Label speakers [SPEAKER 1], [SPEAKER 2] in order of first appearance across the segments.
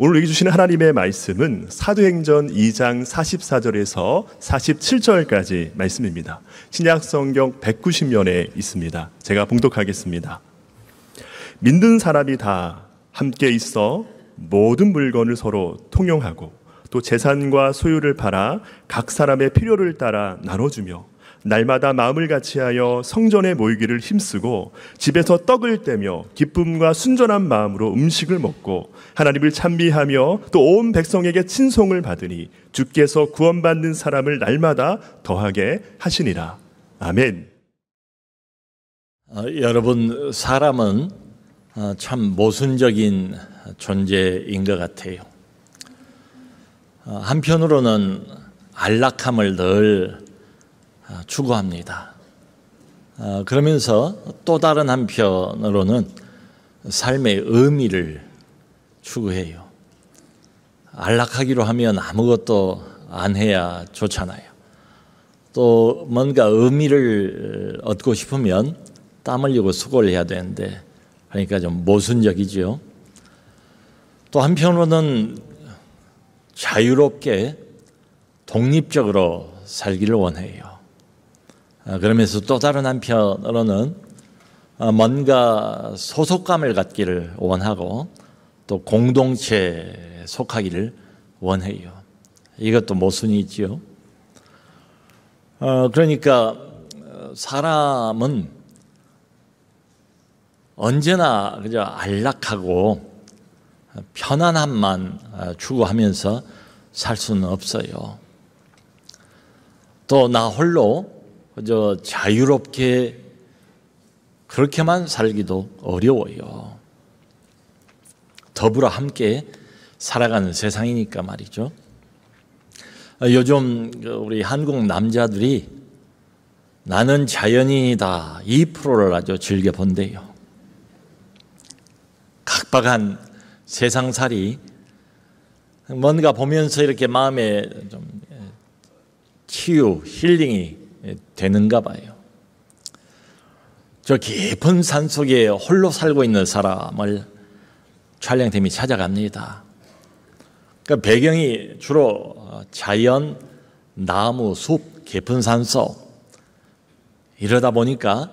[SPEAKER 1] 오늘 읽어 주시는 하나님의 말씀은 사도행전 2장 44절에서 47절까지 말씀입니다. 신약 성경 190면에 있습니다. 제가 봉독하겠습니다. 믿는 사람이 다 함께 있어 모든 물건을 서로 통용하고 또 재산과 소유를 팔아 각 사람의 필요를 따라 나눠주며 날마다 마음을 같이하여 성전에 모이기를 힘쓰고 집에서 떡을 떼며 기쁨과 순전한 마음으로 음식을 먹고 하나님을 찬미하며 또 온 백성에게 친송을 받으니 주께서 구원받는 사람을 날마다 더하게 하시니라. 아멘.
[SPEAKER 2] 여러분, 사람은 참 모순적인 존재인 것 같아요. 한편으로는 안락함을 늘 추구합니다. 그러면서 또 다른 한편으로는 삶의 의미를 추구해요. 안락하기로 하면 아무것도 안 해야 좋잖아요. 또 뭔가 의미를 얻고 싶으면 땀 흘리고 수고를 해야 되는데, 그러니까 좀 모순적이죠. 또 한편으로는 자유롭게 독립적으로 살기를 원해요. 그러면서 또 다른 한편으로는 뭔가 소속감을 갖기를 원하고 또 공동체에 속하기를 원해요. 이것도 모순이지요. 그러니까 사람은 언제나 그저 안락하고 편안함만 추구하면서 살 수는 없어요. 또 나 홀로 그저 자유롭게 그렇게만 살기도 어려워요. 더불어 함께 살아가는 세상이니까 말이죠. 요즘 우리 한국 남자들이 나는 자연인이다, 이 프로를 아주 즐겨 본대요. 각박한 세상살이 뭔가 보면서 이렇게 마음에 좀 치유, 힐링이 되는가 봐요. 저 깊은 산 속에 홀로 살고 있는 사람을 촬영팀이 찾아갑니다. 그러니까 배경이 주로 자연, 나무, 숲, 깊은 산속, 이러다 보니까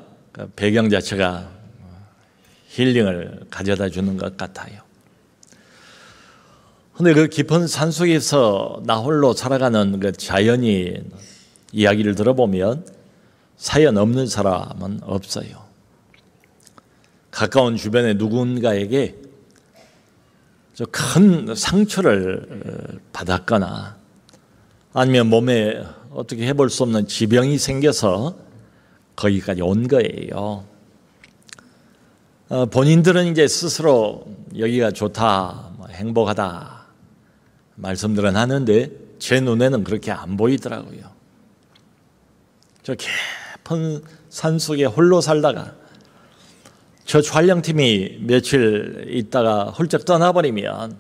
[SPEAKER 2] 배경 자체가 힐링을 가져다 주는 것 같아요. 그런데 그 깊은 산속에서 나 홀로 살아가는 그 자연인 이야기를 들어보면 사연 없는 사람은 없어요. 가까운 주변의 누군가에게 큰 상처를 받았거나 아니면 몸에 어떻게 해볼 수 없는 지병이 생겨서 거기까지 온 거예요. 본인들은 이제 스스로 여기가 좋다, 행복하다 말씀들은 하는데 제 눈에는 그렇게 안 보이더라고요. 저 깊은 산속에 홀로 살다가 저 촬영팀이 며칠 있다가 훌쩍 떠나버리면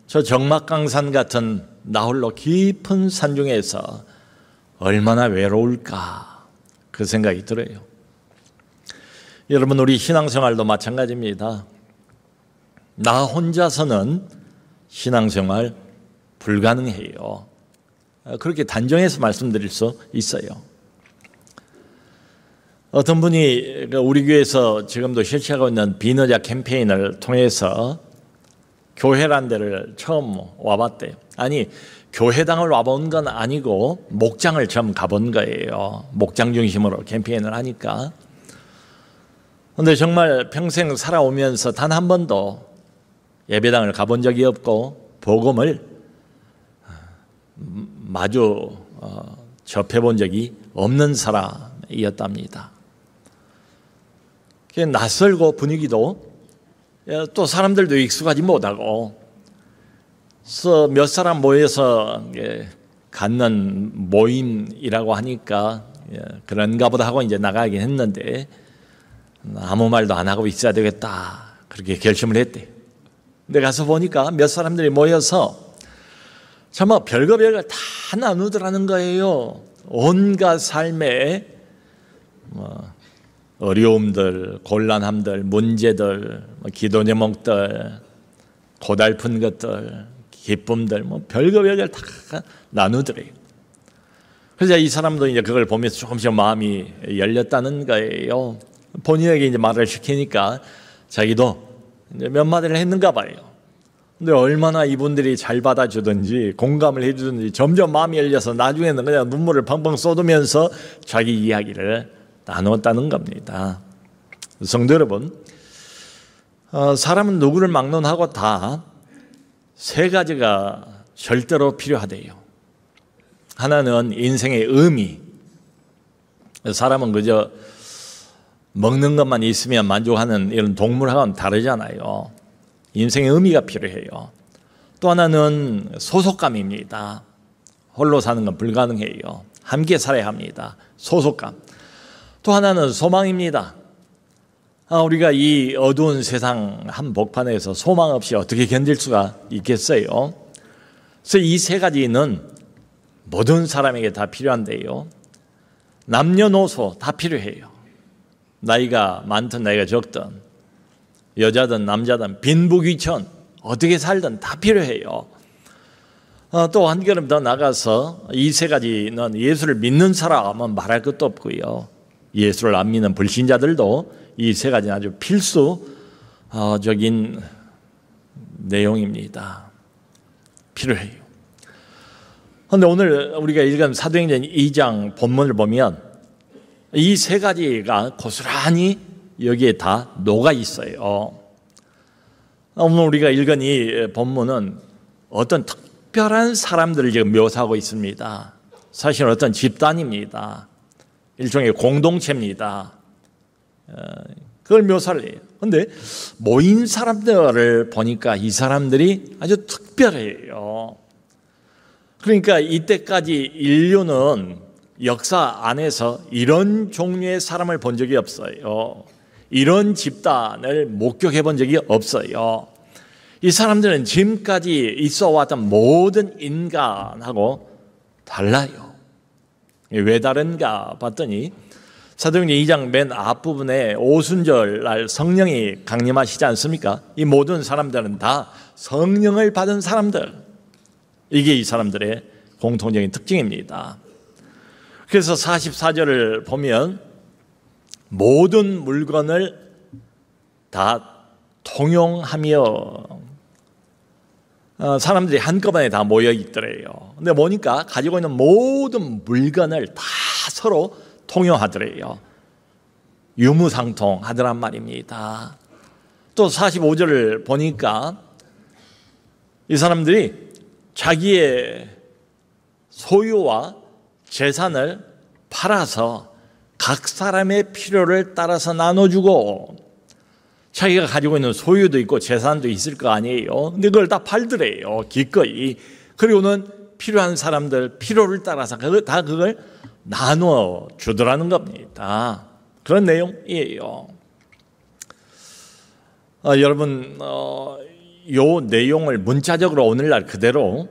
[SPEAKER 2] 저 적막강산 같은 나 홀로 깊은 산중에서 얼마나 외로울까, 그 생각이 들어요. 여러분, 우리 신앙생활도 마찬가지입니다. 나 혼자서는 신앙생활 불가능해요. 그렇게 단정해서 말씀드릴 수 있어요. 어떤 분이 우리 교회에서 지금도 실시하고 있는 비너자 캠페인을 통해서 교회란 데를 처음 와봤대요. 아니, 교회당을 와본 건 아니고 목장을 처음 가본 거예요. 목장 중심으로 캠페인을 하니까. 그런데 정말 평생 살아오면서 단 한 번도 예배당을 가본 적이 없고 복음을 마주 접해본 적이 없는 사람이었답니다. 낯설고 분위기도 또 사람들도 익숙하지 못하고 몇 사람 모여서 갖는 모임이라고 하니까 그런가 보다 하고 이제 나가긴 했는데 아무 말도 안 하고 있어야 되겠다, 그렇게 결심을 했대. 근데 가서 보니까 몇 사람들이 모여서 정말 별거 다 나누더라는 거예요. 온갖 삶의 어려움들, 곤란함들, 문제들, 기도 제목들, 고달픈 것들, 기쁨들, 뭐 별거 다 나누더래요. 그래서 이 사람도 이제 그걸 보면서 조금씩 마음이 열렸다는 거예요. 본인에게 이제 말을 시키니까 자기도 이제 몇 마디를 했는가 봐요. 근데 얼마나 이분들이 잘 받아주든지 공감을 해주든지 점점 마음이 열려서 나중에는 그냥 눈물을 펑펑 쏟으면서 자기 이야기를 나누었다는 겁니다. 성도 여러분, 사람은 누구를 막론하고 다 세 가지가 절대로 필요하대요. 하나는 인생의 의미. 사람은 그저 먹는 것만 있으면 만족하는 이런 동물하고는 다르잖아요. 인생의 의미가 필요해요. 또 하나는 소속감입니다. 홀로 사는 건 불가능해요. 함께 살아야 합니다. 소속감. 또 하나는 소망입니다. 우리가 이 어두운 세상 한복판에서 소망 없이 어떻게 견딜 수가 있겠어요? 그래서 이 세 가지는 모든 사람에게 다 필요한데요. 남녀노소 다 필요해요. 나이가 많든 나이가 적든 여자든 남자든 빈부귀천 어떻게 살든 다 필요해요. 또 한 걸음 더 나가서 이 세 가지는 예수를 믿는 사람은 말할 것도 없고요. 예수를 안 믿는 불신자들도 이 세 가지는 아주 필수적인 내용입니다. 필요해요. 그런데 오늘 우리가 읽은 사도행전 2장 본문을 보면 이 세 가지가 고스란히 여기에 다 녹아 있어요. 오늘 우리가 읽은 이 본문은 어떤 특별한 사람들을 지금 묘사하고 있습니다. 사실은 어떤 집단입니다. 일종의 공동체입니다. 그걸 묘사를 해요. 그런데 모인 사람들을 보니까 이 사람들이 아주 특별해요. 그러니까 이때까지 인류는 역사 안에서 이런 종류의 사람을 본 적이 없어요. 이런 집단을 목격해 본 적이 없어요. 이 사람들은 지금까지 있어 왔던 모든 인간하고 달라요. 왜 다른가 봤더니 사도행전 2장 맨 앞부분에 오순절 날 성령이 강림하시지 않습니까? 이 모든 사람들은 다 성령을 받은 사람들. 이게 이 사람들의 공통적인 특징입니다. 그래서 44절을 보면 모든 물건을 다 통용하며 사람들이 한꺼번에 다 모여 있더래요. 근데 보니까 가지고 있는 모든 물건을 다 서로 통용하더래요. 유무상통하더란 말입니다. 또 45절을 보니까 이 사람들이 자기의 소유와 재산을 팔아서 각 사람의 필요를 따라서 나눠주고 자기가 가지고 있는 소유도 있고 재산도 있을 거 아니에요. 근데 그걸 다 팔더래요. 기꺼이. 그리고는 필요한 사람들 필요를 따라서 다 그걸 나눠 주더라는 겁니다. 그런 내용이에요. 여러분, 이 내용을 문자적으로 오늘날 그대로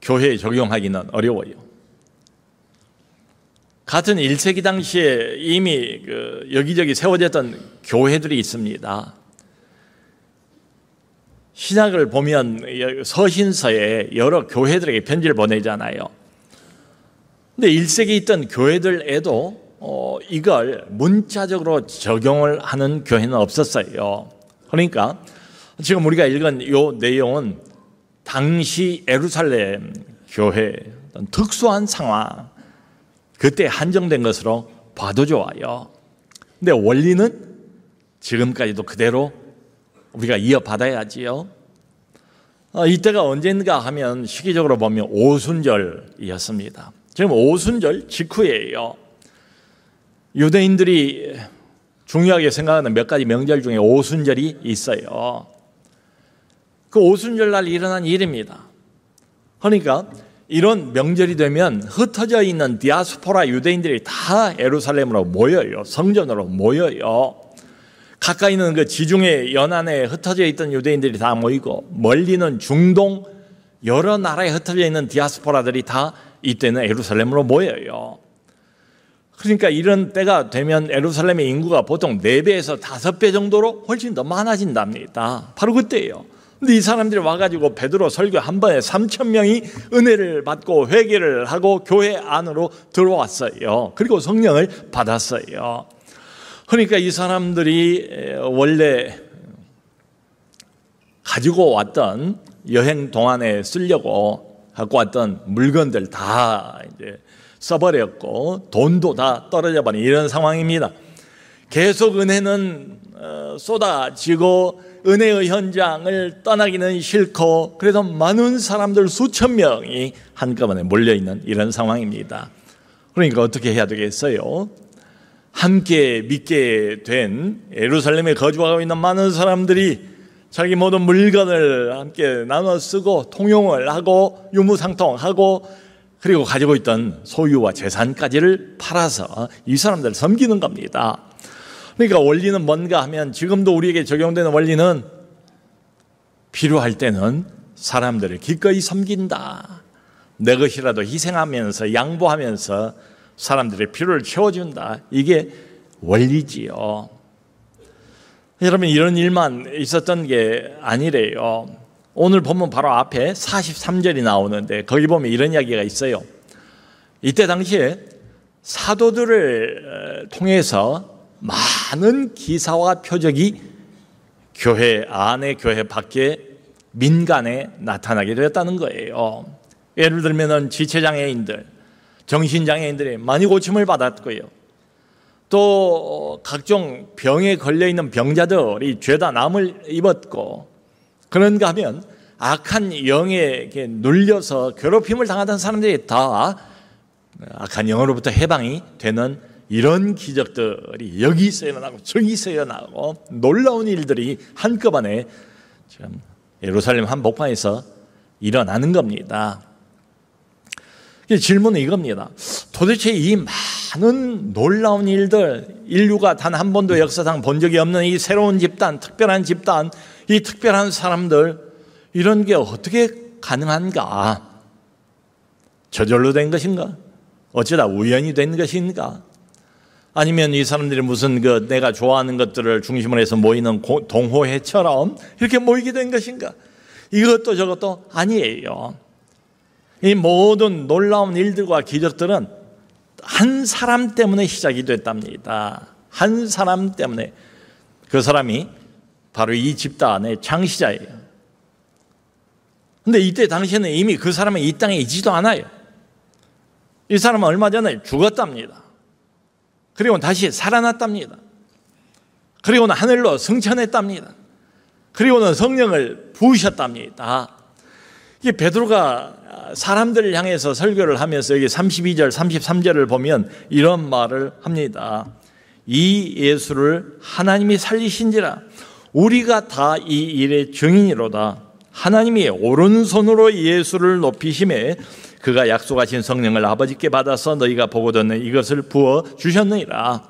[SPEAKER 2] 교회에 적용하기는 어려워요. 같은 1세기 당시에 이미 여기저기 세워졌던 교회들이 있습니다. 신약을 보면 서신서에 여러 교회들에게 편지를 보내잖아요. 근데 1세기 있던 교회들에도 이걸 문자적으로 적용을 하는 교회는 없었어요. 그러니까 지금 우리가 읽은 이 내용은 당시 예루살렘 교회 특수한 상황, 그때 한정된 것으로 봐도 좋아요. 근데 원리는 지금까지도 그대로 우리가 이어받아야지요. 이때가 언젠가 하면 시기적으로 보면 오순절이었습니다. 지금 오순절 직후예요. 유대인들이 중요하게 생각하는 몇 가지 명절 중에 오순절이 있어요. 그 오순절 날 일어난 일입니다. 그러니까 이런 명절이 되면 흩어져 있는 디아스포라 유대인들이 다 예루살렘으로 모여요. 성전으로 모여요. 가까이 있는 그 지중해 연안에 흩어져 있던 유대인들이 다 모이고 멀리는 중동 여러 나라에 흩어져 있는 디아스포라들이 다 이때는 예루살렘으로 모여요. 그러니까 이런 때가 되면 예루살렘의 인구가 보통 4배에서 5배 정도로 훨씬 더 많아진답니다. 바로 그때예요. 근데 이 사람들이 와가지고 베드로 설교 한 번에 3,000명이 은혜를 받고 회개를 하고 교회 안으로 들어왔어요. 그리고 성령을 받았어요. 그러니까 이 사람들이 원래 가지고 왔던 여행 동안에 쓰려고 갖고 왔던 물건들 다 이제 써버렸고 돈도 다 떨어져 버린 이런 상황입니다. 계속 은혜는 쏟아지고 은혜의 현장을 떠나기는 싫고 그래서 많은 사람들 수천 명이 한꺼번에 몰려있는 이런 상황입니다. 그러니까 어떻게 해야 되겠어요? 함께 믿게 된 예루살렘에 거주하고 있는 많은 사람들이 자기 모든 물건을 함께 나눠 쓰고 통용을 하고 유무상통하고 그리고 가지고 있던 소유와 재산까지를 팔아서 이 사람들을 섬기는 겁니다. 그러니까 원리는 뭔가 하면 지금도 우리에게 적용되는 원리는 필요할 때는 사람들을 기꺼이 섬긴다. 내 것이라도 희생하면서 양보하면서 사람들의 필요를 채워준다. 이게 원리지요. 여러분 이런 일만 있었던 게 아니래요. 오늘 보면 바로 앞에 43절이 나오는데 거기 보면 이런 이야기가 있어요. 이때 당시에 사도들을 통해서 많은 기사와 표적이 교회 안에 교회 밖에 민간에 나타나게 되었다는 거예요. 예를 들면 지체장애인들, 정신장애인들이 많이 고침을 받았고요. 또 각종 병에 걸려있는 병자들이 죄다 남을 입었고 그런가 하면 악한 영에 눌려서 괴롭힘을 당하던 사람들이 다 악한 영으로부터 해방이 되는 이런 기적들이 여기서 일어나고 저기서 일어나고 놀라운 일들이 한꺼번에 지금 예루살렘 한복판에서 일어나는 겁니다. 질문은 이겁니다. 도대체 이 많은 놀라운 일들, 인류가 단 한 번도 역사상 본 적이 없는 이 새로운 집단, 특별한 집단, 이 특별한 사람들, 이런 게 어떻게 가능한가? 저절로 된 것인가? 어쩌다 우연히 된 것인가? 아니면 이 사람들이 무슨 내가 좋아하는 것들을 중심으로 해서 모이는 동호회처럼 이렇게 모이게 된 것인가? 이것도 저것도 아니에요. 이 모든 놀라운 일들과 기적들은 한 사람 때문에 시작이 됐답니다. 한 사람 때문에. 그 사람이 바로 이 집단의 창시자예요. 근데 이때 당시에는 이미 그 사람은 이 땅에 있지도 않아요. 이 사람은 얼마 전에 죽었답니다. 그리고 다시 살아났답니다. 그리고는 하늘로 승천했답니다. 그리고는 성령을 부으셨답니다. 이게 베드로가 사람들을 향해서 설교를 하면서 여기 32절, 33절을 보면 이런 말을 합니다. 이 예수를 하나님이 살리신지라 우리가 다 이 일의 증인이로다. 하나님이 오른손으로 예수를 높이심에 그가 약속하신 성령을 아버지께 받아서 너희가 보고 듣는 이것을 부어 주셨느니라.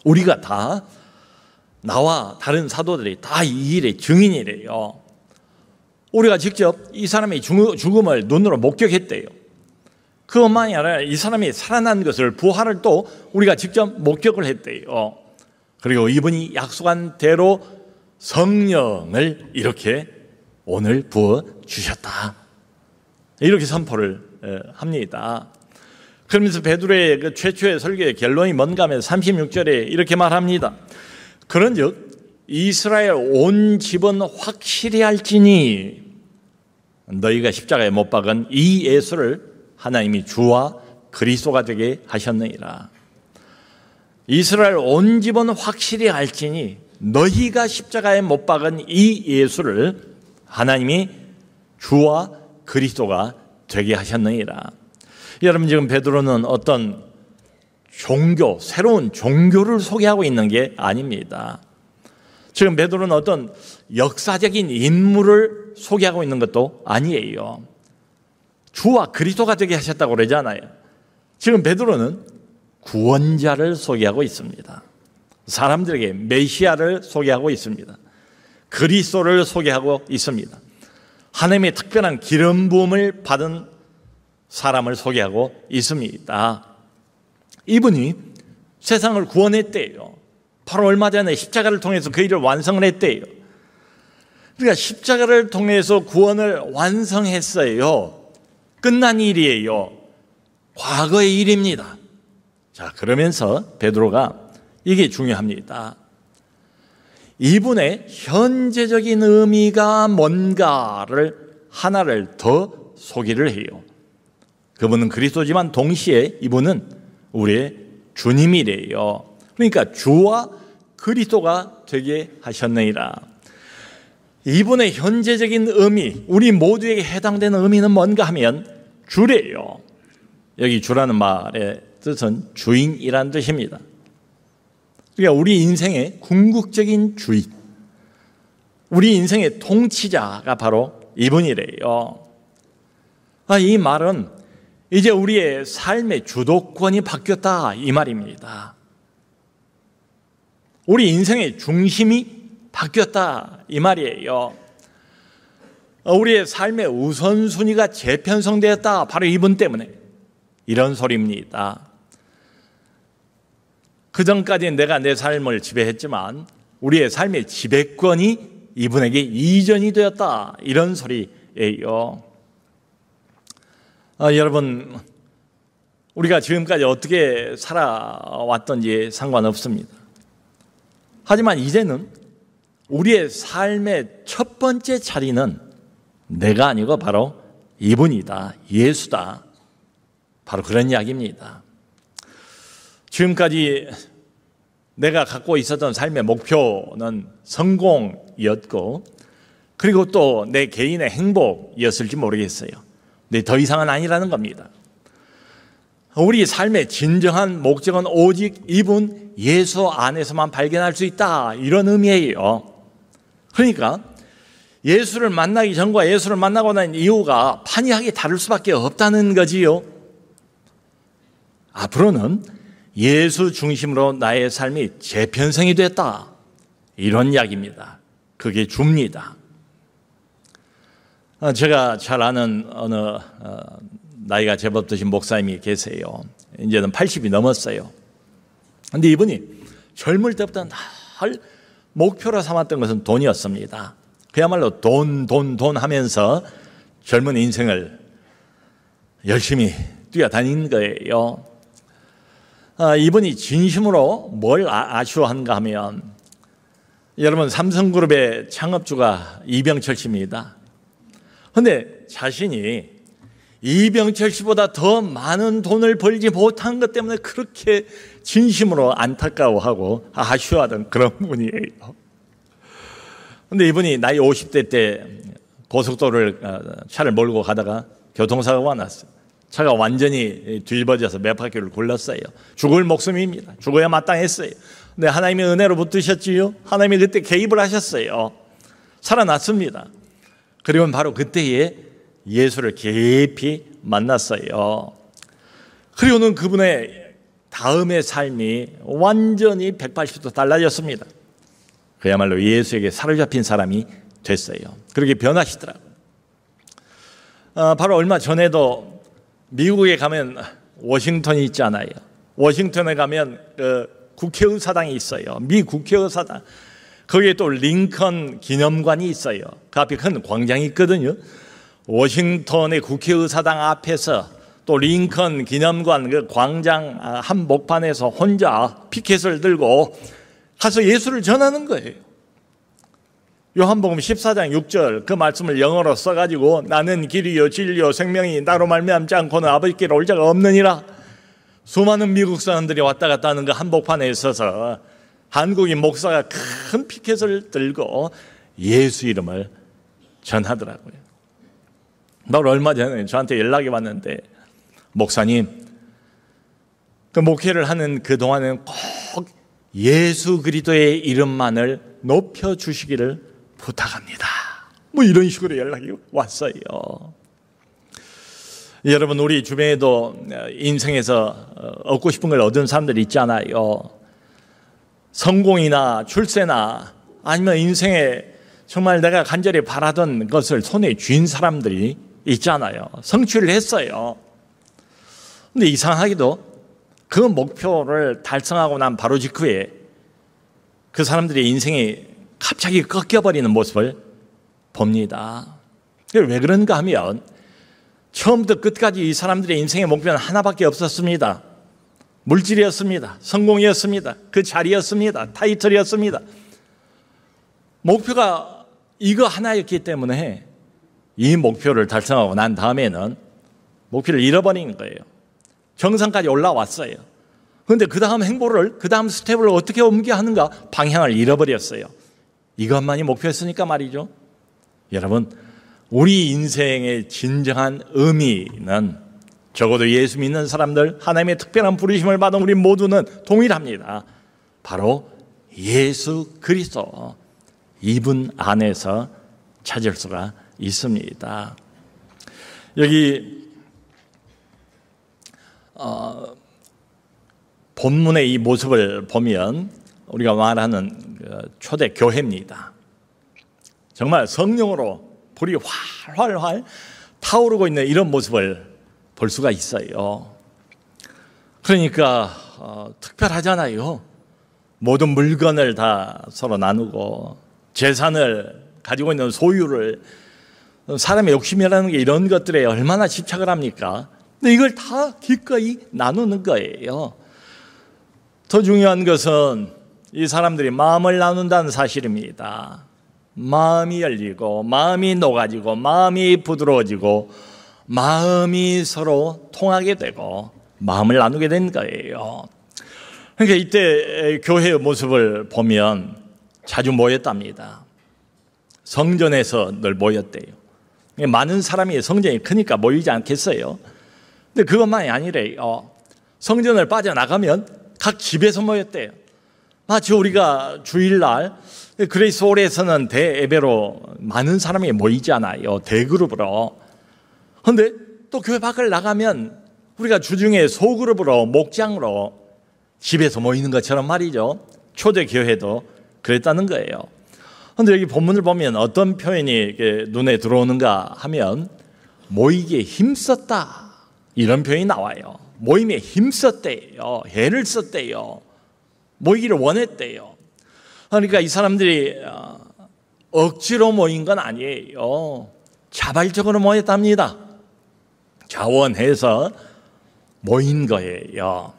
[SPEAKER 2] 우리가 다 나와 다른 사도들이 다 이 일의 증인이래요. 우리가 직접 이 사람의 죽음을 눈으로 목격했대요. 그것만이 아니라 이 사람이 살아난 것을 부활을 또 우리가 직접 목격을 했대요. 그리고 이분이 약속한 대로 성령을 이렇게 오늘 부어 주셨다. 이렇게 선포를 합니다. 그러면서 베드로의 그 최초의 설교의 결론이 뭔가 하면 36절에 이렇게 말합니다. 그런즉 이스라엘 온 집은 확실히 알지니 너희가 십자가에 못 박은 이 예수를 하나님이 주와 그리스도가 되게 하셨느니라. 이스라엘 온 집은 확실히 알지니 너희가 십자가에 못 박은 이 예수를 하나님이 주와 그리스도가 되게 하셨느니라. 여러분 지금 베드로는 어떤 종교, 새로운 종교를 소개하고 있는 게 아닙니다. 지금 베드로는 어떤 역사적인 인물을 소개하고 있는 것도 아니에요. 주와 그리스도가 되게 하셨다고 그러잖아요. 지금 베드로는 구원자를 소개하고 있습니다. 사람들에게 메시아를 소개하고 있습니다. 그리스도를 소개하고 있습니다. 하나님의 특별한 기름 부음을 받은 사람을 소개하고 있습니다. 이분이 세상을 구원했대요. 바로 얼마 전에 십자가를 통해서 그 일을 완성을 했대요. 그러니까 십자가를 통해서 구원을 완성했어요. 끝난 일이에요. 과거의 일입니다. 자, 그러면서 베드로가 이게 중요합니다. 이분의 현재적인 의미가 뭔가를 하나를 더 소개를 해요. 그분은 그리스도지만 동시에 이분은 우리의 주님이래요. 그러니까 주와 그리스도가 되게 하셨느니라. 이분의 현재적인 의미, 우리 모두에게 해당되는 의미는 뭔가 하면 주래요. 여기 주라는 말의 뜻은 주인이라는 뜻입니다. 그러니까 우리 인생의 궁극적인 주인, 우리 인생의 통치자가 바로 이분이래요. 이 말은 이제 우리의 삶의 주도권이 바뀌었다 이 말입니다. 우리 인생의 중심이 바뀌었다 이 말이에요. 우리의 삶의 우선순위가 재편성되었다 바로 이분 때문에 이런 소리입니다. 그전까지 내가 내 삶을 지배했지만 우리의 삶의 지배권이 이분에게 이전이 되었다 이런 소리예요. 여러분, 우리가 지금까지 어떻게 살아왔던지 상관없습니다. 하지만 이제는 우리의 삶의 첫 번째 자리는 내가 아니고 바로 이분이다, 예수다. 바로 그런 이야기입니다. 지금까지 내가 갖고 있었던 삶의 목표는 성공이었고, 그리고 또 내 개인의 행복이었을지 모르겠어요. 근데 더 이상은 아니라는 겁니다. 우리 삶의 진정한 목적은 오직 이분 예수 안에서만 발견할 수 있다 이런 의미예요. 그러니까 예수를 만나기 전과 예수를 만나고 난 이후가 판이하게 다를 수밖에 없다는 거지요. 앞으로는 예수 중심으로 나의 삶이 재편성이 됐다 이런 이야기입니다. 그게 주입니다. 제가 잘 아는 어느 나이가 제법 드신 목사님이 계세요. 이제는 80이 넘었어요. 그런데 이분이 젊을 때부터 늘 목표로 삼았던 것은 돈이었습니다. 그야말로 돈 하면서 젊은 인생을 열심히 뛰어다닌 거예요. 이분이 진심으로 뭘 아쉬워한가 하면, 여러분, 삼성그룹의 창업주가 이병철 씨입니다. 그런데 자신이 이병철 씨보다 더 많은 돈을 벌지 못한 것 때문에 그렇게 진심으로 안타까워하고 아쉬워하던 그런 분이에요. 그런데 이분이 나이 50대 때 고속도로를 차를 몰고 가다가 교통사고가 났어요. 차가 완전히 뒤집어져서 몇 바퀴를 굴렀어요. 죽을 목숨입니다. 죽어야 마땅했어요. 근데 하나님의 은혜로 붙드셨지요. 하나님이 그때 개입을 하셨어요. 살아났습니다. 그리고 바로 그때에 예수를 깊이 만났어요. 그리고는 그분의 다음의 삶이 완전히 180도 달라졌습니다. 그야말로 예수에게 사로잡힌 사람이 됐어요. 그렇게 변하시더라고요. 바로 얼마 전에도 미국에 가면 워싱턴이 있잖아요. 워싱턴에 가면 국회의사당이 있어요. 미 국회의사당. 거기에 또 링컨 기념관이 있어요. 그 앞에 큰 광장이 있거든요. 워싱턴의 국회의사당 앞에서 또 링컨 기념관 그 광장 한복판에서 혼자 피켓을 들고 가서 예수를 전하는 거예요. 요한복음 14장 6절 그 말씀을 영어로 써가지고 나는 길이요 진리요 생명이 나로 말미암지 않고는 아버지께로 올 자가 없느니라. 수많은 미국 사람들이 왔다 갔다 하는 그 한복판에 있어서 한국인 목사가 큰 피켓을 들고 예수 이름을 전하더라고요. 바로 얼마 전에 저한테 연락이 왔는데, 목사님, 그 목회를 하는 그 동안에는 꼭 예수 그리스도의 이름만을 높여주시기를 부탁합니다. 뭐 이런 식으로 연락이 왔어요. 여러분, 우리 주변에도 인생에서 얻고 싶은 걸 얻은 사람들이 있잖아요. 성공이나 출세나 아니면 인생에 정말 내가 간절히 바라던 것을 손에 쥔 사람들이 있잖아요. 성취를 했어요. 근데 이상하게도 그 목표를 달성하고 난 바로 직후에 그 사람들의 인생이 갑자기 꺾여버리는 모습을 봅니다. 왜 그런가 하면 처음부터 끝까지 이 사람들의 인생의 목표는 하나밖에 없었습니다. 물질이었습니다. 성공이었습니다. 그 자리였습니다. 타이틀이었습니다. 목표가 이거 하나였기 때문에 이 목표를 달성하고 난 다음에는 목표를 잃어버린 거예요. 정상까지 올라왔어요. 그런데 그 다음 행보를, 그 다음 스텝을 어떻게 옮겨 하는가 방향을 잃어버렸어요. 이것만이 목표였으니까 말이죠. 여러분, 우리 인생의 진정한 의미는 적어도 예수 믿는 사람들, 하나님의 특별한 부르심을 받은 우리 모두는 동일합니다. 바로 예수 그리스도, 이분 안에서 찾을 수가 있습니다. 여기 본문의 이 모습을 보면 우리가 말하는 초대 교회입니다. 정말 성령으로 불이 활활활 타오르고 있는 이런 모습을 볼 수가 있어요. 그러니까 특별하잖아요. 모든 물건을 다 서로 나누고 재산을 가지고 있는 소유를, 사람의 욕심이라는 게 이런 것들에 얼마나 집착을 합니까? 근데 이걸 다 기꺼이 나누는 거예요. 더 중요한 것은 이 사람들이 마음을 나눈다는 사실입니다. 마음이 열리고 마음이 녹아지고 마음이 부드러워지고 마음이 서로 통하게 되고 마음을 나누게 된 거예요. 그러니까 이때 교회의 모습을 보면 자주 모였답니다. 성전에서 늘 모였대요. 많은 사람이, 성전이 크니까 모이지 않겠어요? 근데 그것만이 아니래요. 성전을 빠져나가면 각 집에서 모였대요. 마치 우리가 주일날 그레이스 홀에서는 대예배로 많은 사람이 모이잖아요. 대그룹으로. 그런데 또 교회 밖을 나가면 우리가 주중에 소그룹으로, 목장으로 집에서 모이는 것처럼 말이죠. 초대교회도 그랬다는 거예요. 그런데 여기 본문을 보면 어떤 표현이 눈에 들어오는가 하면 모이기에 힘썼다, 이런 표현이 나와요. 모임에 힘썼대요. 애를 썼대요. 모이기를 원했대요. 그러니까 이 사람들이 억지로 모인 건 아니에요. 자발적으로 모였답니다. 자원해서 모인 거예요.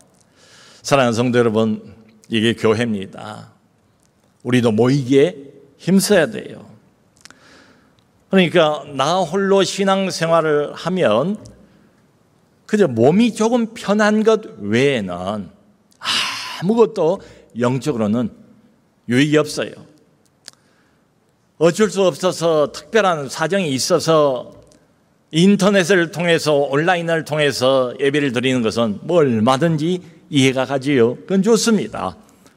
[SPEAKER 2] 사랑하는 성도 여러분, 이게 교회입니다. 우리도 모이기에 힘써야 돼요. 그러니까 나 홀로 신앙생활을 하면 그저 몸이 조금 편한 것 외에는 아무것도 영적으로는 유익이 없어요. 어쩔 수 없어서 특별한 사정이 있어서 인터넷을 통해서, 온라인을 통해서 예배를 드리는 것은 뭐 얼마든지 이해가 가지요. 그건 좋습니다.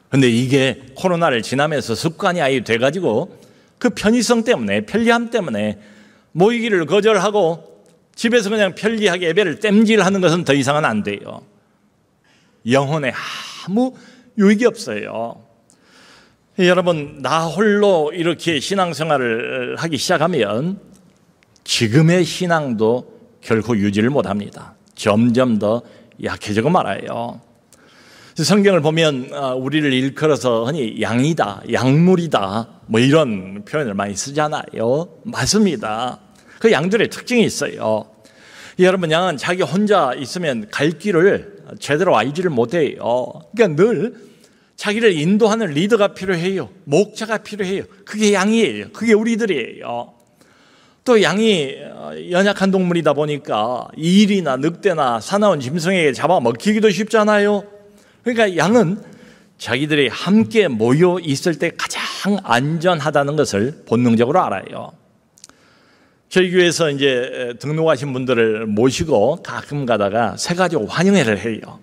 [SPEAKER 2] 그런데 이게 코로나를 지나면서 습관이 아예 돼가지고 그 편의성 때문에, 편리함 때문에 모이기를 거절하고 집에서 그냥 편리하게 예배를 땜질하는 것은 더 이상은 안 돼요. 영혼에 아무 유익이 없어요. 여러분, 나 홀로 이렇게 신앙생활을 하기 시작하면 지금의 신앙도 결코 유지를 못합니다. 점점 더 약해지고 말아요. 성경을 보면 우리를 일컬어서 흔히 양이다, 약물이다, 뭐 이런 표현을 많이 쓰잖아요. 맞습니다. 그 양들의 특징이 있어요. 여러분, 양은 자기 혼자 있으면 갈 길을 제대로 알지를 못해요. 그러니까 늘 자기를 인도하는 리더가 필요해요. 목자가 필요해요. 그게 양이에요. 그게 우리들이에요. 또 양이 연약한 동물이다 보니까 일이나 늑대나 사나운 짐승에게 잡아먹히기도 쉽잖아요. 그러니까 양은 자기들이 함께 모여 있을 때 가장 안전하다는 것을 본능적으로 알아요. 저희 교회에서 이제 등록하신 분들을 모시고 가끔 가다가 새가족 환영회를 해요.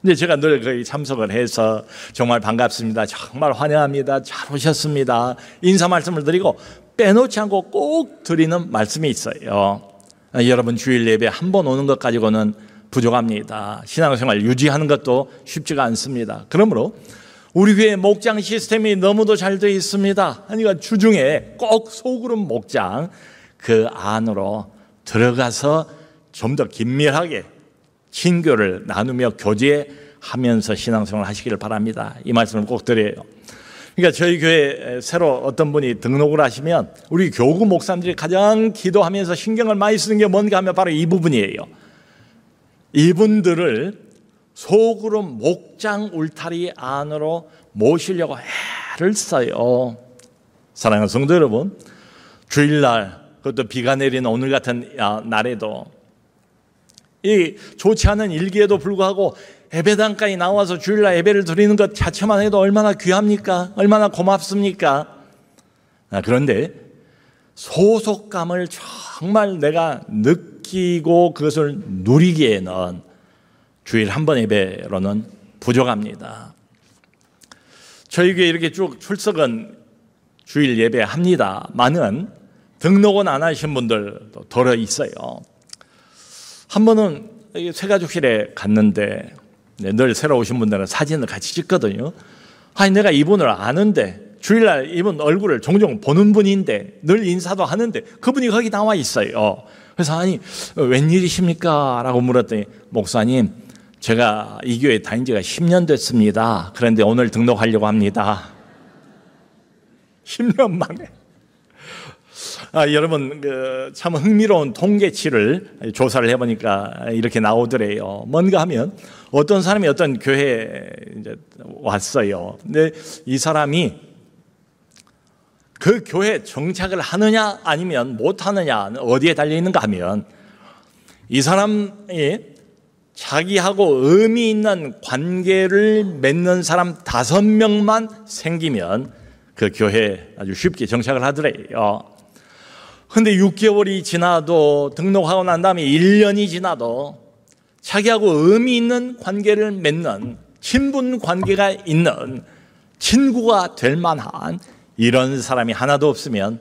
[SPEAKER 2] 근데 제가 늘 거기 참석을 해서 정말 반갑습니다. 정말 환영합니다. 잘 오셨습니다. 인사 말씀을 드리고 빼놓지 않고 꼭 드리는 말씀이 있어요. 여러분, 주일 예배 한 번 오는 것 가지고는 부족합니다. 신앙생활 유지하는 것도 쉽지가 않습니다. 그러므로 우리 교회 목장 시스템이 너무도 잘 되어 있습니다. 그러니까 주중에 꼭 소그룹 목장 그 안으로 들어가서 좀 더 긴밀하게 친교를 나누며 교제하면서 신앙생활을 하시기를 바랍니다. 이 말씀을 꼭 드려요. 그러니까 저희 교회 새로 어떤 분이 등록을 하시면 우리 교구 목사님들이 가장 기도하면서 신경을 많이 쓰는 게 뭔가 하면 바로 이 부분이에요. 이분들을 속으로 목장 울타리 안으로 모시려고 애를 써요. 사랑하는 성도 여러분, 주일날 그것도 비가 내리는 오늘 같은 날에도 이 좋지 않은 일기에도 불구하고 예배당까지 나와서 주일날 예배를 드리는 것 자체만 해도 얼마나 귀합니까? 얼마나 고맙습니까? 그런데 소속감을 정말 내가 느끼고 그것을 누리기에는 주일 한 번 예배로는 부족합니다. 저희 교회 이렇게 쭉 출석은 주일 예배합니다만은 등록은 안 하신 분들도 덜어 있어요. 한 번은 새가족실에 갔는데 늘 새로 오신 분들은 사진을 같이 찍거든요. 아니 내가 이분을 아는데 주일날 이분 얼굴을 종종 보는 분인데 늘 인사도 하는데 그분이 거기 나와 있어요. 그래서 아니 웬일이십니까? 라고 물었더니 목사님 제가 이 교회 다닌 지가 10년 됐습니다. 그런데 오늘 등록하려고 합니다. 10년 만에. 여러분 참 흥미로운 통계치를 조사를 해보니까 이렇게 나오더래요. 뭔가 하면 어떤 사람이 어떤 교회에 이제 왔어요. 근데 이 사람이 그 교회에 정착을 하느냐 아니면 못하느냐 어디에 달려 있는가 하면 이 사람이 자기하고 의미 있는 관계를 맺는 사람 5명만 생기면 그 교회에 아주 쉽게 정착을 하더래요. 근데 6개월이 지나도 등록하고 난 다음에 1년이 지나도 자기하고 의미 있는 관계를 맺는 친분 관계가 있는 친구가 될 만한 이런 사람이 하나도 없으면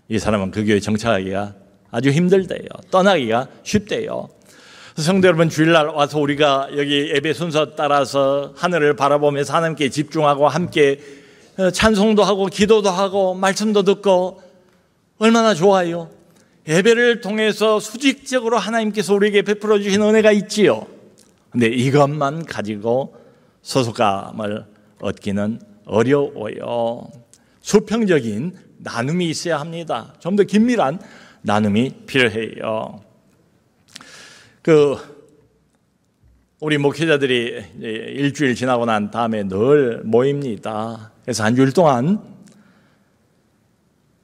[SPEAKER 2] 이 사람은 그 교회에 정착하기가 아주 힘들대요. 떠나기가 쉽대요. 성도 여러분, 주일날 와서 우리가 여기 예배 순서 따라서 하늘을 바라보면서 하나님께 집중하고 함께 찬송도 하고 기도도 하고 말씀도 듣고 얼마나 좋아요. 예배를 통해서 수직적으로 하나님께서 우리에게 베풀어 주신 은혜가 있지요. 근데 이것만 가지고 소속감을 얻기는 어려워요. 수평적인 나눔이 있어야 합니다. 좀 더 긴밀한 나눔이 필요해요. 우리 목회자들이 일주일 지나고 난 다음에 늘 모입니다. 그래서 한 주일 동안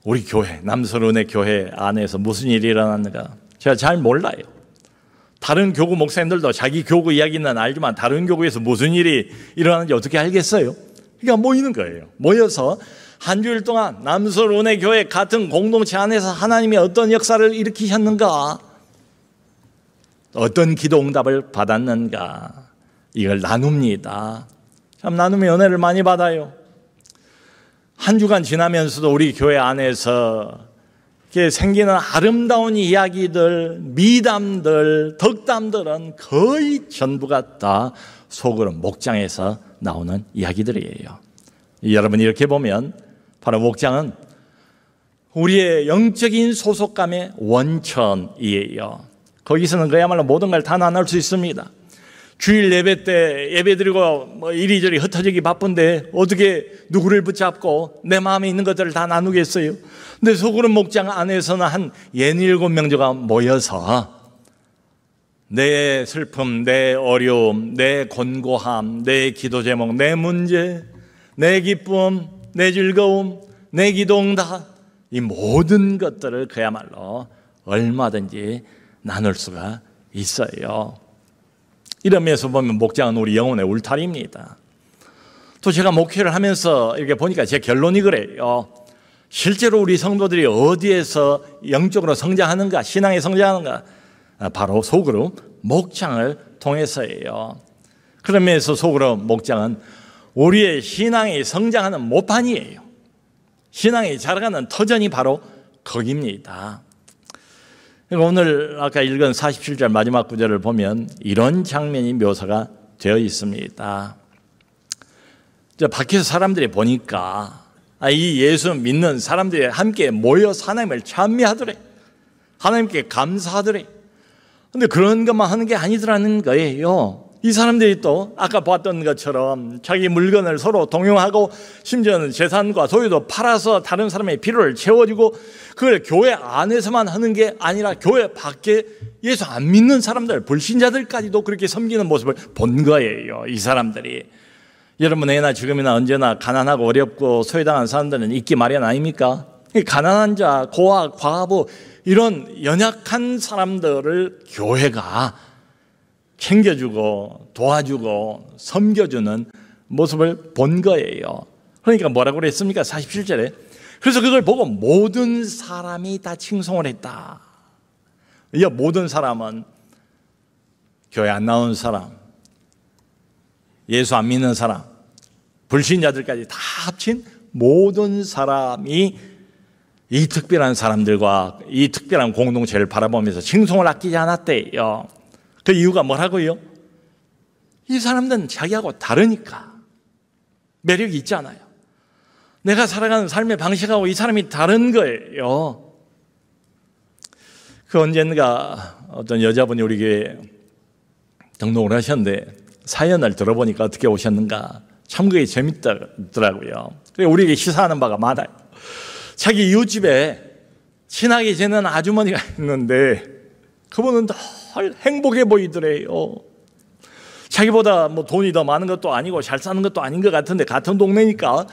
[SPEAKER 2] 우리 교회, 남서른의 교회 안에서 무슨 일이 일어났는가 제가 잘 몰라요. 다른 교구 목사님들도 자기 교구 이야기는 알지만 다른 교구에서 무슨 일이 일어나는지 어떻게 알겠어요? 그러니까 모이는 거예요. 모여서 한 주일 동안 남서른의 교회 같은 공동체 안에서 하나님이 어떤 역사를 일으키셨는가, 어떤 기도 응답을 받았는가, 이걸 나눕니다. 참 나눔의 은혜를 많이 받아요. 한 주간 지나면서도 우리 교회 안에서 이렇게 생기는 아름다운 이야기들, 미담들, 덕담들은 거의 전부가 다 속으로 목장에서 나오는 이야기들이에요. 여러분 이렇게 보면 바로 목장은 우리의 영적인 소속감의 원천이에요. 거기서는 그야말로 모든 걸 다 나눌 수 있습니다. 주일 예배 때 예배드리고 이리저리 흩어지기 바쁜데 어떻게 누구를 붙잡고 내 마음에 있는 것들을 다 나누겠어요? 근데 소그룹 목장 안에서는 한 67명 정도가 모여서 내 슬픔, 내 어려움, 내 곤고함, 내 기도 제목, 내 문제, 내 기쁨, 내 즐거움, 내 기도응답, 이 모든 것들을 그야말로 얼마든지 나눌 수가 있어요. 이런 면에서 보면 목장은 우리 영혼의 울타리입니다. 또 제가 목회를 하면서 이렇게 보니까 제 결론이 그래요. 실제로 우리 성도들이 어디에서 영적으로 성장하는가, 신앙에 성장하는가, 바로 소그룹 목장을 통해서예요. 그런 면에서 소그룹 목장은 우리의 신앙이 성장하는 모판이에요. 신앙이 자라가는 터전이 바로 거기입니다. 오늘 아까 읽은 47절 마지막 구절을 보면 이런 장면이 묘사가 되어 있습니다. 밖에서 사람들이 보니까 이 예수 믿는 사람들이 함께 모여서 하나님을 찬미하더래. 하나님께 감사하더래. 근데 그런 것만 하는 게 아니더라는 거예요. 이 사람들이 또 아까 봤던 것처럼 자기 물건을 서로 동용하고 심지어는 재산과 소유도 팔아서 다른 사람의 필요를 채워주고 그걸 교회 안에서만 하는 게 아니라 교회 밖에 예수 안 믿는 사람들, 불신자들까지도 그렇게 섬기는 모습을 본 거예요. 이 사람들이. 여러분 애나 지금이나 언제나 가난하고 어렵고 소외당한 사람들은 있기 마련 아닙니까? 가난한 자, 고아, 과부 이런 연약한 사람들을 교회가 챙겨주고 도와주고 섬겨주는 모습을 본 거예요. 그러니까 뭐라고 그랬습니까? 47절에 그래서 그걸 보고 모든 사람이 다 칭송을 했다. 이 모든 사람은 교회 안 나온 사람, 예수 안 믿는 사람, 불신자들까지 다 합친 모든 사람이 이 특별한 사람들과 이 특별한 공동체를 바라보면서 칭송을 아끼지 않았대요. 그 이유가 뭐라고요? 이 사람들은 자기하고 다르니까 매력이 있잖아요. 내가 살아가는 삶의 방식하고 이 사람이 다른 거예요. 그 언젠가 어떤 여자분이 우리 교회에 등록을 하셨는데 사연을 들어보니까 어떻게 오셨는가 참 그게 재밌더라고요. 우리에게 시사하는 바가 많아요. 자기 이웃집에 친하게 지내는 아주머니가 있는데 그분은 늘 행복해 보이더래요. 자기보다 뭐 돈이 더 많은 것도 아니고 잘 사는 것도 아닌 것 같은데 같은 동네니까.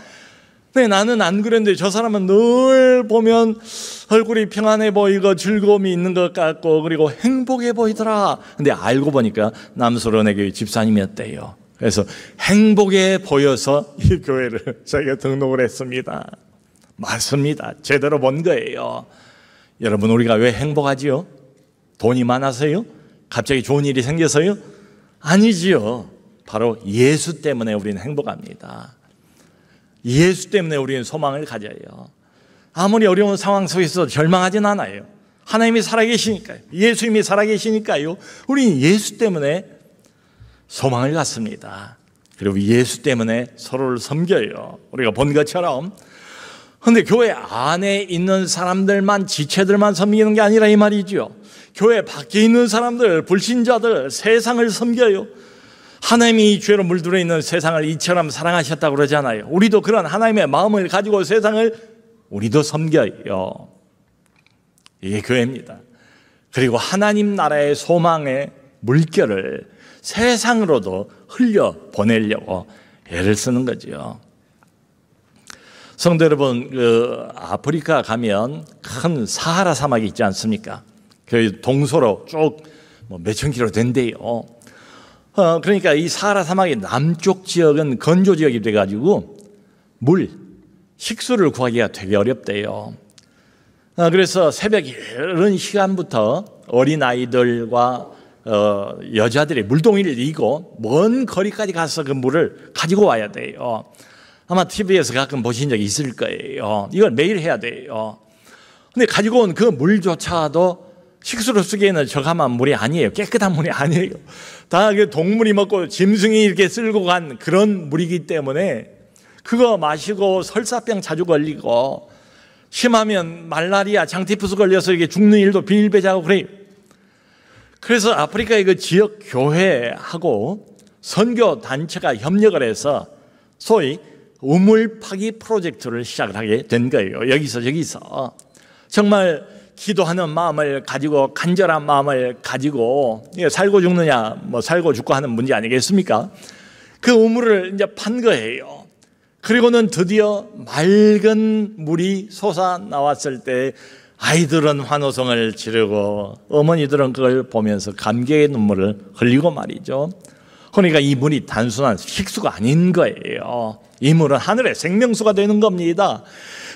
[SPEAKER 2] 근데 나는 안 그랬는데 저 사람은 늘 보면 얼굴이 평안해 보이고 즐거움이 있는 것 같고 그리고 행복해 보이더라. 근데 알고 보니까 남수론의 교회 집사님이었대요. 그래서 행복해 보여서 이 교회를 자기가 등록을 했습니다. 맞습니다. 제대로 본 거예요. 여러분 우리가 왜 행복하지요? 돈이 많아서요? 갑자기 좋은 일이 생겨서요? 아니지요. 바로 예수 때문에 우리는 행복합니다. 예수 때문에 우리는 소망을 가져요. 아무리 어려운 상황 속에서 절망하진 않아요. 하나님이 살아계시니까요. 예수님이 살아계시니까요. 우리는 예수 때문에 소망을 갖습니다. 그리고 예수 때문에 서로를 섬겨요. 우리가 본 것처럼. 그런데 교회 안에 있는 사람들만, 지체들만 섬기는 게 아니라 이 말이죠. 교회 밖에 있는 사람들, 불신자들, 세상을 섬겨요. 하나님이 이 죄로 물들어 있는 세상을 이처럼 사랑하셨다고 그러잖아요. 우리도 그런 하나님의 마음을 가지고 세상을 우리도 섬겨요. 이게 교회입니다. 그리고 하나님 나라의 소망의 물결을 세상으로도 흘려보내려고 애를 쓰는 거죠. 성도 여러분, 아프리카 가면 큰 사하라 사막이 있지 않습니까? 그 동서로 쭉 몇천 킬로 된대요. 그러니까 이 사하라 사막의 남쪽 지역은 건조 지역이 돼가지고 식수를 구하기가 되게 어렵대요. 그래서 새벽 이른 시간부터 어린아이들과 여자들이 물동이를 이고 먼 거리까지 가서 그 물을 가지고 와야 돼요. 아마 TV에서 가끔 보신 적이 있을 거예요. 이걸 매일 해야 돼요. 근데 가지고 온 그 물조차도 식수로 쓰기에는 저감한 물이 아니에요. 깨끗한 물이 아니에요. 다 동물이 먹고 짐승이 이렇게 쓸고 간 그런 물이기 때문에 그거 마시고 설사병 자주 걸리고 심하면 말라리아, 장티푸스 걸려서 이게 죽는 일도 비일비재하고 그래요. 그래서 아프리카의 그 지역 교회하고 선교 단체가 협력을 해서 소위 우물 파기 프로젝트를 시작을 하게 된 거예요. 여기서 정말 기도하는 마음을 가지고 간절한 마음을 가지고 살고 죽느냐 살고 죽고 하는 문제 아니겠습니까? 그 우물을 이제 판 거예요. 그리고는 드디어 맑은 물이 솟아 나왔을 때 아이들은 환호성을 지르고 어머니들은 그걸 보면서 감격의 눈물을 흘리고 말이죠. 그러니까 이 물이 단순한 식수가 아닌 거예요. 이 물은 하늘의 생명수가 되는 겁니다.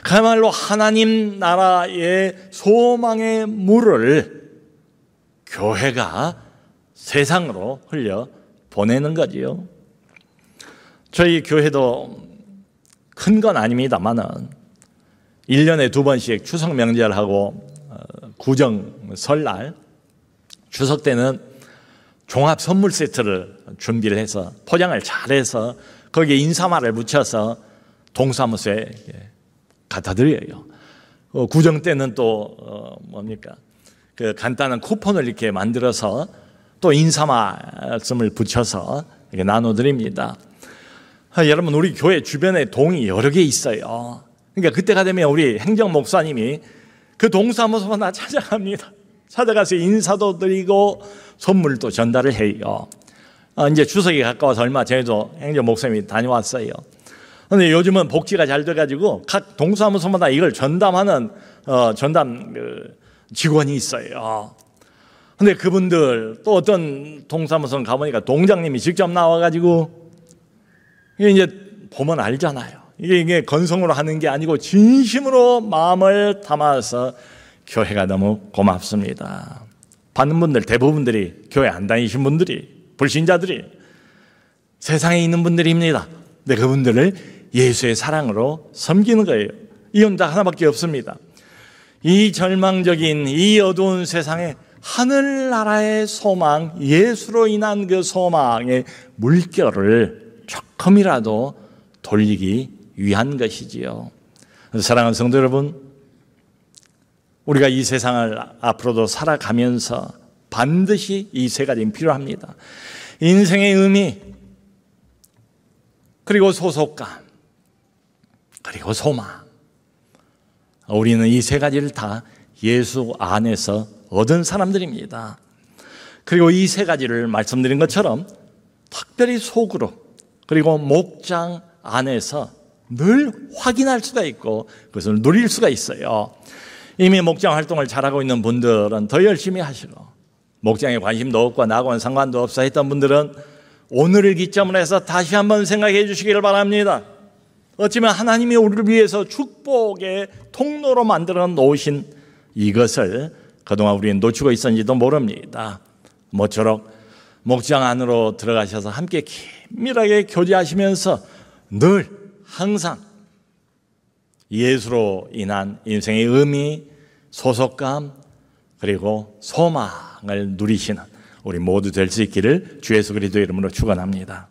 [SPEAKER 2] 그야말로 하나님 나라의 소망의 물을 교회가 세상으로 흘려 보내는 거지요. 저희 교회도 큰 건 아닙니다만은 1년에 2번씩 추석 명절하고 구정 설날 추석 때는 종합 선물 세트를 준비를 해서 포장을 잘해서 거기에 인사말을 붙여서 동사무소에 갖다 드려요. 구정 때는 또 그 간단한 쿠폰을 이렇게 만들어서 또 인사 말씀을 붙여서 이렇게 나눠드립니다. 여러분, 우리 교회 주변에 동이 여러 개 있어요. 그러니까 그때가 되면 우리 행정 목사님이 그 동사무소마다 찾아갑니다. 찾아가서 인사도 드리고 선물도 전달을 해요. 이제 추석이 가까워서 얼마 전에도 행정 목사님이 다녀왔어요. 그런데 요즘은 복지가 잘 돼가지고 각 동사무소마다 이걸 전담하는 전담 직원이 있어요. 근데 그분들 또 어떤 동사무소는 가보니까 동장님이 직접 나와가지고 이제 보면 알잖아요. 이게 건성으로 하는 게 아니고 진심으로 마음을 담아서 교회가 너무 고맙습니다. 받는 분들 대부분들이 교회 안 다니신 분들이, 불신자들이, 세상에 있는 분들입니다. 근데 그분들을 예수의 사랑으로 섬기는 거예요. 이유는 다 하나밖에 없습니다. 이 절망적인 이 어두운 세상에 하늘나라의 소망, 예수로 인한 그 소망의 물결을 조금이라도 돌리기 위한 것이지요. 사랑하는 성도 여러분, 우리가 이 세상을 앞으로도 살아가면서 반드시 이 세 가지는 필요합니다. 인생의 의미, 그리고 소속감, 그리고 소망. 우리는 이 세 가지를 다 예수 안에서 얻은 사람들입니다. 그리고 이 세 가지를 말씀드린 것처럼 특별히 속으로, 그리고 목장 안에서 늘 확인할 수가 있고 그것을 누릴 수가 있어요. 이미 목장 활동을 잘하고 있는 분들은 더 열심히 하시고, 목장에 관심도 없고 나하고는 상관도 없어 했던 분들은 오늘을 기점으로 해서 다시 한번 생각해 주시기를 바랍니다. 어쩌면 하나님이 우리를 위해서 축복의 통로로 만들어 놓으신 이것을 그동안 우리는 놓치고 있었는지도 모릅니다. 모쪼록 목장 안으로 들어가셔서 함께 긴밀하게 교제하시면서 늘 항상 예수로 인한 인생의 의미, 소속감, 그리고 소망을 누리시는 우리 모두 될 수 있기를 주 예수 그리스도의 이름으로 축원합니다.